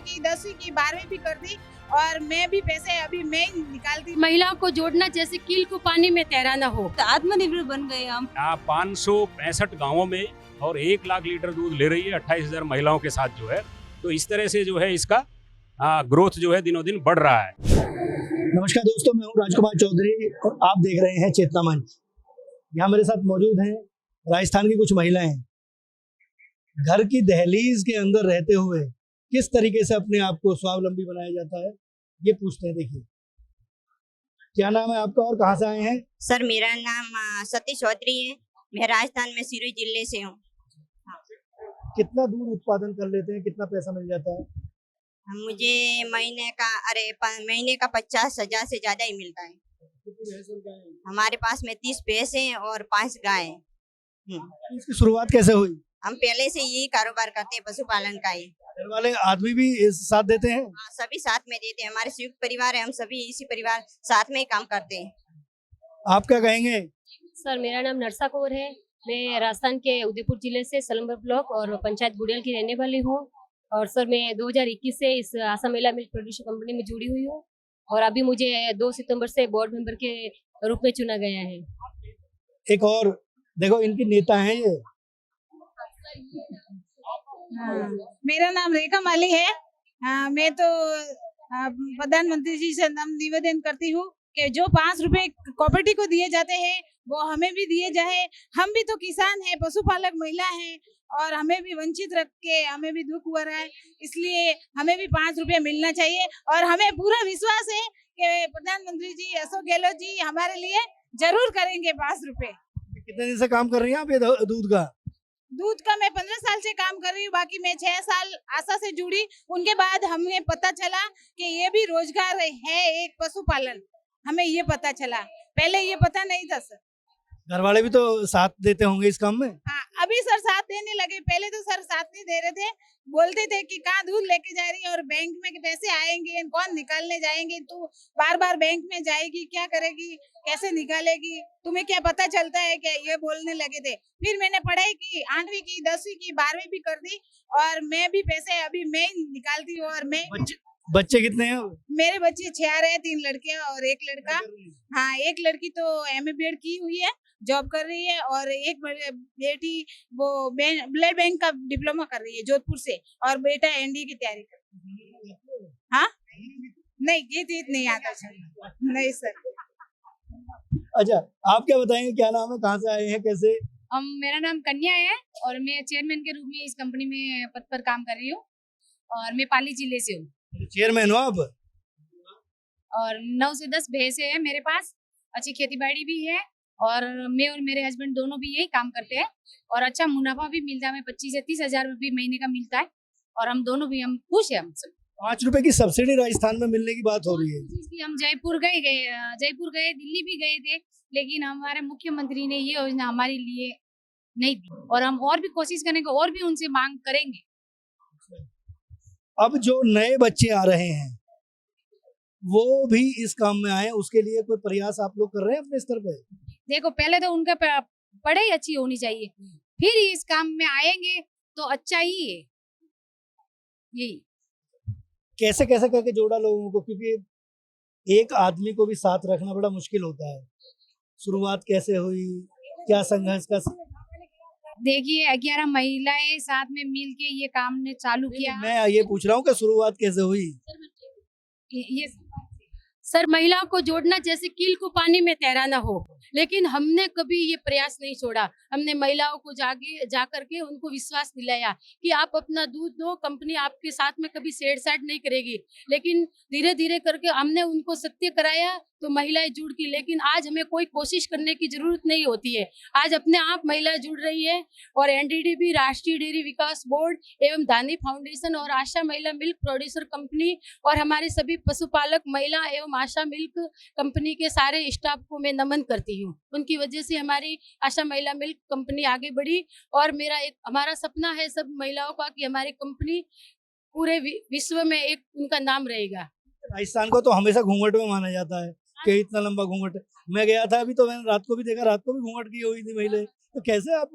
की, 10वीं की, 12वीं भी कर दी और मैं भी पैसे अभी मैं ही निकालती। महिलाओं को जोड़ना जैसे कील को पानी में तैराना हो। तो आत्मनिर्भर बन गए हम। 565 गांवों में और 1 लाख लीटर दूध ले रही है 28,000 महिलाओं के साथ जो है। तो इस तरह से जो है इसका ग्रोथ जो है दिनों दिन बढ़ रहा है। नमस्कार दोस्तों, मैं हूं राजकुमार चौधरी और आप देख रहे हैं चेतना मंच। यहाँ मेरे साथ मौजूद हैं राजस्थान की कुछ महिलाएं। घर की दहलीज के अंदर रहते हुए किस तरीके से अपने आप को स्वावलंबी बनाया जाता है, ये पूछते हैं। देखिए, क्या नाम है आपका और कहाँ से आए हैं? सर, मेरा नाम सतीश चौधरी है। मैं राजस्थान में सिरोही जिले से हूँ। कितना दूध उत्पादन कर लेते हैं, कितना पैसा मिल जाता है? मुझे महीने का 50,000 से ज्यादा ही मिलता है। कितनी भैंस और गाय हैं? हमारे पास में 30 भैंस हैं और 5 गाय हैं। इसकी शुरुआत कैसे हुई? हम पहले से यही कारोबार करते हैं, पशुपालन का ही। घर वाले आदमी भी इस साथ देते हैं? हाँ, सभी साथ में देते हैं। हमारे संयुक्त परिवार है, हम सभी इसी परिवार साथ में ही काम करते हैं। आप क्या कहेंगे? सर, मेरा नाम नरसा कौर है। मैं राजस्थान के उदयपुर जिले से सलम्बर ब्लॉक और पंचायत गुड़ियल की रहने वाली हूँ। और सर, मैं 2021 से इस आसाम महिला मिल्क प्रोड्यूसर कंपनी में जुड़ी हुई हूँ और अभी मुझे 2 सितंबर से बोर्ड मेंबर के रूप में चुना गया है। एक और देखो, इनकी नेता हैं ये। मेरा नाम रेखा माली है। मैं तो प्रधानमंत्री जी से निवेदन करती हूँ कि जो 5 रुपए कॉपरेटिव को दिए जाते हैं वो हमें भी दिए जाए। हम भी तो किसान हैं, पशुपालक महिला हैं और हमें भी वंचित रख के हमें भी दुख हुआ रहा है, इसलिए हमें भी 5 रुपए मिलना चाहिए। और हमें पूरा विश्वास है कि प्रधानमंत्री जी अशोक गहलोत जी हमारे लिए जरूर करेंगे 5 रुपए। कितने दिन से काम कर रही हैं आप ये दूध का? मैं 15 साल से काम कर रही हूँ। बाकी मैं 6 साल आशा से जुड़ी, उनके बाद हमें पता चला कि ये भी रोजगार है, एक पशुपालन। हमें ये पता चला, पहले ये पता नहीं था सर। घर वाले भी तो साथ देते होंगे इस काम में? हाँ, अभी सर साथ देने लगे। पहले तो सर साथ नहीं दे रहे थे, बोलते थे कि कहाँ दूध लेके जा रही है और बैंक में पैसे आएंगे, कौन निकालने जाएंगे, तू बार बार बैंक में जाएगी, क्या करेगी, कैसे निकालेगी, तुम्हें क्या पता चलता है क्या, ये बोलने लगे थे। फिर मैंने पढ़ाई की, 8वीं की, 10वीं की, 12वीं भी कर दी और मैं भी पैसे अभी मैं ही निकालती हूँ। और मैं बच्चे कितने हैं? मेरे बच्चे 6 हैं, 3 लड़कियां और 1 लड़का। हाँ, एक लड़की तो MA BEd की हुई है, जॉब कर रही है, और एक बेटी वो ब्लड बैंक का डिप्लोमा कर रही है जोधपुर से, और बेटा NDA की तैयारी कर रही है। हाँ, नहीं, गीत नहीं आता सर, नहीं सर। अच्छा, आप क्या बताएंगे, क्या नाम है, कहाँ से आए हैं, कैसे? मेरा नाम कन्या है और मैं चेयरमैन के रूप में इस कंपनी में पद पर काम कर रही हूँ और मैं पाली जिले से हूँ। चेयरमैन हो आप? और 9 से 10 भैंसे हैं मेरे पास, अच्छी खेती बाड़ी भी है और मैं और मेरे हस्बैंड दोनों भी यही काम करते हैं और अच्छा मुनाफा भी मिलता है। हमें 25 से 30 हजार भी महीने का मिलता है और हम दोनों भी हम खुश हैं। हम सब 5 रुपए की सब्सिडी राजस्थान में मिलने की बात हो रही है। हम जयपुर गए, दिल्ली भी गए थे, लेकिन हमारे मुख्यमंत्री ने ये योजना हमारे लिए नहीं दी और हम और भी कोशिश करेंगे और भी उनसे मांग करेंगे। अब जो नए बच्चे आ रहे हैं वो भी इस काम में आए, उसके लिए कोई प्रयास आप लोग कर रहे हैं अपने स्तर पे? देखो, पहले तो उनका पढ़ाई अच्छी होनी चाहिए, फिर इस काम में आएंगे तो अच्छा ही है। यही कैसे कैसे करके जोड़ा लोगों को, क्योंकि एक आदमी को भी साथ रखना बड़ा मुश्किल होता है। शुरुआत कैसे हुई, क्या संघर्ष का? देखिए, 11 महिलाएं साथ में मिलके ये काम ने चालू किया। मैं ये पूछ रहा हूँ कि शुरुआत कैसे हुई? ये सर, महिलाओं को जोड़ना जैसे कील को पानी में तैराना हो, लेकिन हमने कभी ये प्रयास नहीं छोड़ा। हमने महिलाओं को जा करके उनको विश्वास दिलाया कि आप अपना दूध दो, कंपनी आपके साथ में कभी छेड़छाड़ नहीं करेगी। लेकिन धीरे धीरे करके हमने उनको सत्य कराया तो महिलाएं जुड़ की। लेकिन आज हमें कोई कोशिश करने की जरूरत नहीं होती है, आज अपने आप महिलाएं जुड़ रही है। और NDDB, राष्ट्रीय डेयरी विकास बोर्ड एवं दानी फाउंडेशन और आशा महिला मिल्क प्रोड्यूसर कंपनी और हमारे सभी पशुपालक महिला एवं आशा मिल्क कंपनी के सारे स्टाफ को मैं नमन करती हूँ। उनकी वजह से हमारी आशा महिला मिल्क कंपनी आगे बढ़ी और हमारा सपना है सब महिलाओं का कि हमारी कंपनी पूरे विश्व में एक उनका नाम रहेगा। राजस्थान को तो हमेशा घूंघट में माना जाता है कि इतना लंबा घूंघट। मैं गया था अभी, तो मैंने रात को भी देखा, रात को भी घूंघट की हुई थी महिलाएं। तो कैसे आप?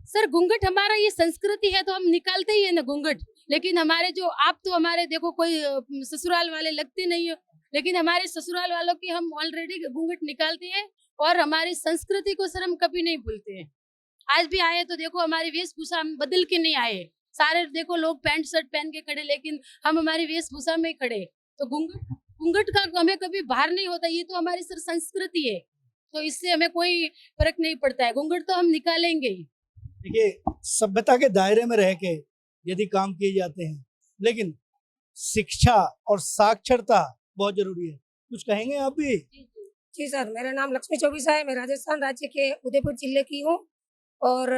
सर, घूंघट हमारा ये संस्कृति है तो हम निकालते ही है ना घूंघट, लेकिन हमारे जो आप तो हमारे देखो कोई ससुराल वाले लगते नहीं हो, लेकिन हमारे ससुराल वालों की हम ऑलरेडी घूंघट निकालते हैं और हमारी संस्कृति को सर हम कभी नहीं भूलते हैं। आज भी आए तो देखो हमारी वेशभूषा हम बदल के नहीं आए, सारे देखो लोग पैंट शर्ट पहन के खड़े, लेकिन हम हमारी वेशभूषा में खड़े। तो घूंघट का हमें कभी भार नहीं होता, ये तो हमारी सर संस्कृति है, तो इससे हमें कोई फर्क नहीं पड़ता है, घूंघट तो हम निकालेंगे ही। देखिए, सभ्यता के दायरे में रह के यदि काम किए जाते हैं, लेकिन शिक्षा और साक्षरता बहुत जरूरी है। कुछ कहेंगे आप भी? जी सर, मेरा नाम लक्ष्मी चौबीसा है। मैं राजस्थान राज्य के उदयपुर जिले की हूँ और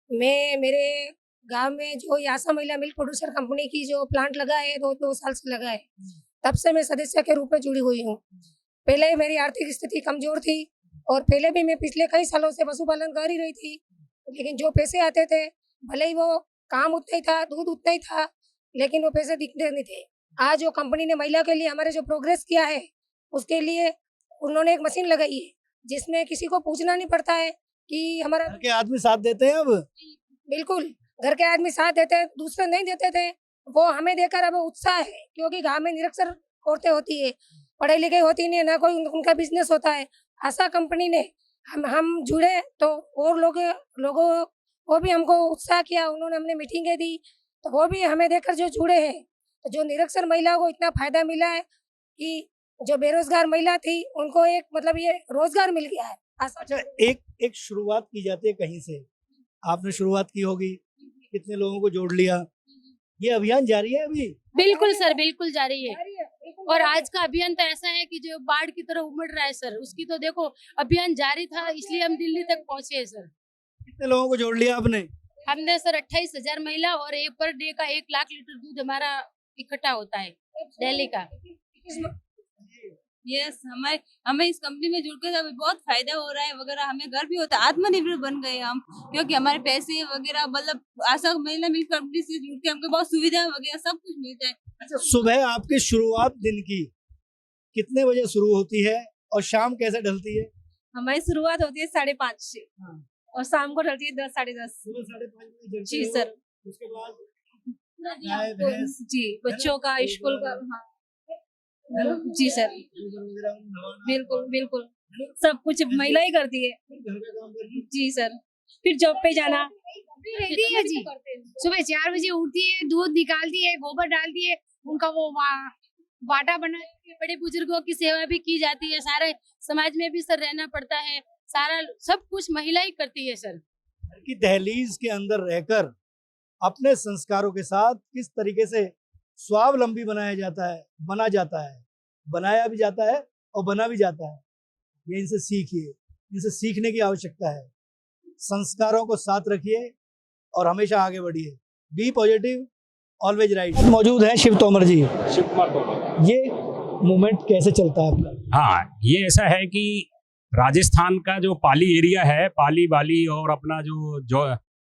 मैं मेरे गांव में जो ये आशा महिला मिल्क प्रोड्यूसर कंपनी की जो प्लांट लगा है 2 साल से लगा है, तब से मैं सदस्य के रूप में जुड़ी हुई हूँ। पहले मेरी आर्थिक स्थिति कमजोर थी और पहले भी मैं पिछले कई सालों से पशुपालन कर ही रही थी, लेकिन जो पैसे आते थे भले ही वो काम उतना ही था, दूध उतना ही था, लेकिन वो पैसे दिखते नहीं थे। आज जो कंपनी ने महिला के लिए हमारे जो प्रोग्रेस किया है, उसके लिए उन्होंने एक मशीन लगाई है जिसमें किसी को पूछना नहीं पड़ता है कि हमारा घर के आदमी साथ देते हैं अब? बिल्कुल घर के आदमी साथ देते हैं, दूसरे नहीं देते थे, वो हमें देकर अब उत्साह है, क्योंकि गांव में निरक्षर औरतें होती है, पढ़े लिखे होती नहीं है, ना कोई उनका बिजनेस होता है। आशा कंपनी ने हम जुड़े तो और लोगों को भी हमको उत्साह किया, उन्होंने हमने मीटिंगें दी, तो वो भी हमें देखकर जो जुड़े हैं, तो जो निरक्षर महिलाओं को इतना फायदा मिला है कि जो बेरोजगार महिला थी उनको एक मतलब ये रोजगार मिल गया है। अच्छा, एक शुरुआत की जाती है कहीं से, आपने शुरुआत की होगी, कितने लोगों को जोड़ लिया? ये अभियान जारी है अभी? बिल्कुल सर, बिल्कुल जारी है। और आज का अभियान तो ऐसा है कि जो बाढ़ की तरह उमड़ रहा है सर, उसकी तो देखो अभियान जारी था, इसलिए हम दिल्ली तक पहुंचे हैं सर। कितने लोगों को जोड़ लिया आपने? हमने सर 28,000 महिला और एक पर डे का 1 लाख लीटर दूध हमारा इकट्ठा होता है डेली का। यस, हमें इस कंपनी में जुड़कर हमें बहुत फायदा हो रहा है वगैरह, हमें गर्व भी होता है, आत्मनिर्भर बन गए हम, क्योंकि हमारे पैसे वगैरह मतलब आशा महिला मिल्क कंपनी से जुड़ के हमको बहुत सुविधा वगैरह सब कुछ मिलता है। अच्छा, सुबह आपकी शुरुआत दिन की कितने बजे शुरू होती है और शाम कैसे ढलती है? हमारी शुरुआत होती है 5:30 से और शाम को ढलती है 10 साढ़े 10। सुबह 5:30 बजे जगते जी हो, सर। उसके बाद गाय भैंस जी, बच्चों का स्कूल का, हाँ जी सर, बिल्कुल बिल्कुल सब कुछ महिला ही करती है। घर का काम करती जी सर, फिर जॉब पे जाना रहती है जी। सुबह 4 बजे उठती है, दूध निकालती है, गोबर डालती है, उनका वो बाटा बना के बड़े बुजुर्गों की सेवा भी की जाती है, सारे समाज में भी सर रहना पड़ता है, सारा सब कुछ महिला ही करती है सर। घर की दहलीज के अंदर रहकर अपने संस्कारों के साथ किस तरीके से स्वावलंबी बना जाता है, बनाया भी जाता है और बना भी जाता है, ये इनसे सीखिए, इनसे सीखने की आवश्यकता है। संस्कारों को साथ रखिए और हमेशा आगे बढ़िए। Be positive, always right. मौजूद है शिव तोमर जी। शिव कुमार तोमर। ये मूवमेंट कैसे चलता है आपका? हाँ, ये ऐसा है कि राजस्थान का जो पाली एरिया है, पाली बाली और अपना जो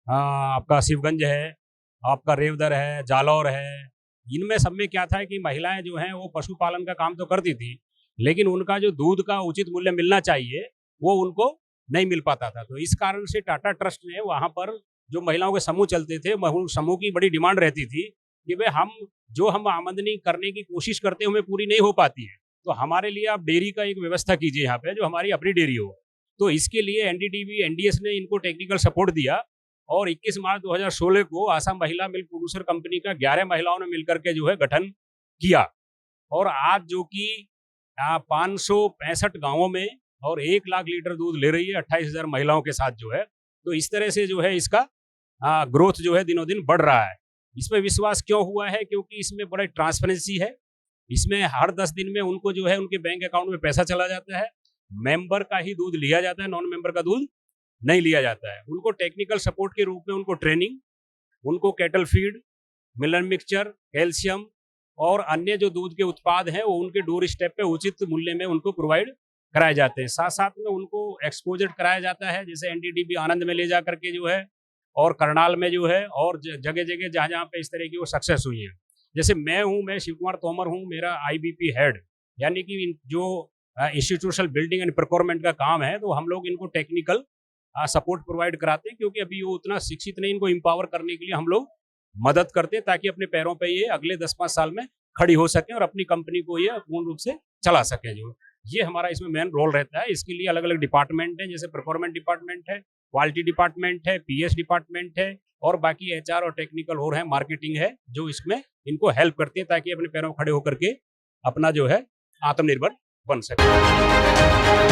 आपका शिवगंज है, आपका रेवदर है, जालौर है, इनमें सब में क्या था कि महिलाएं जो हैं वो पशुपालन का काम तो करती थी, लेकिन उनका जो दूध का उचित मूल्य मिलना चाहिए वो उनको नहीं मिल पाता था। तो इस कारण से टाटा ट्रस्ट ने वहाँ पर जो महिलाओं के समूह चलते थे, समूह की बड़ी डिमांड रहती थी कि भाई हम आमदनी करने की कोशिश करते हैं हमें पूरी नहीं हो पाती है, तो हमारे लिए आप डेयरी का एक व्यवस्था कीजिए यहाँ पे, जो हमारी अपनी डेयरी हो। तो इसके लिए एनडीटीवी एनडीएस ने इनको टेक्निकल सपोर्ट दिया और 21 मार्च 2016 को आसाम महिला मिल्क प्रोड्यूसर कंपनी का 11 महिलाओं ने मिलकर के जो है गठन किया। और आज जो कि 565 गांवों में और 1 लाख लीटर दूध ले रही है 28,000 महिलाओं के साथ जो है। तो इस तरह से जो है इसका ग्रोथ जो है दिनों दिन बढ़ रहा है। इसमें विश्वास क्यों हुआ है? क्योंकि इसमें बड़ा ट्रांसपेरेंसी है। इसमें हर 10 दिन में उनको जो है उनके बैंक अकाउंट में पैसा चला जाता है, मेंबर का ही दूध लिया जाता है, नॉन मेंबर का दूध नहीं लिया जाता है। उनको टेक्निकल सपोर्ट के रूप में उनको ट्रेनिंग, उनको कैटल फीड, मिलन मिक्सचर, कैल्शियम और अन्य जो दूध के उत्पाद हैं वो उनके डोर स्टेप पे उचित मूल्य में उनको प्रोवाइड कराए जाते हैं। साथ साथ में उनको एक्सपोजर कराया जाता है, जैसे एनडीटीवी आनंद में ले जा करके जो है और करनाल में जो है और जगह जगह जहाँ जहाँ पे इस तरह की वो सक्सेस हुई है। जैसे मैं शिव कुमार तोमर हूँ, मेरा IBP हेड यानी कि जो इंस्टीट्यूशनल बिल्डिंग एंड प्रोक्योरमेंट का काम है, तो हम लोग इनको टेक्निकल सपोर्ट प्रोवाइड कराते हैं, क्योंकि अभी वो उतना शिक्षित नहीं, इनको एम्पावर करने के लिए हम लोग मदद करते हैं ताकि अपने पैरों पे ये अगले 10-5 साल में खड़ी हो सके और अपनी कंपनी को ये पूर्ण रूप से चला सके। जो ये हमारा इसमें मेन रोल रहता है। इसके लिए अलग अलग डिपार्टमेंट है, जैसे प्रोक्योरमेंट डिपार्टमेंट है, क्वालिटी डिपार्टमेंट है, पीएस डिपार्टमेंट है और बाकी एचआर और टेक्निकल और है, मार्केटिंग है, जो इसमें इनको हेल्प करती है ताकि अपने पैरों खड़े होकर के अपना जो है आत्मनिर्भर बन सके।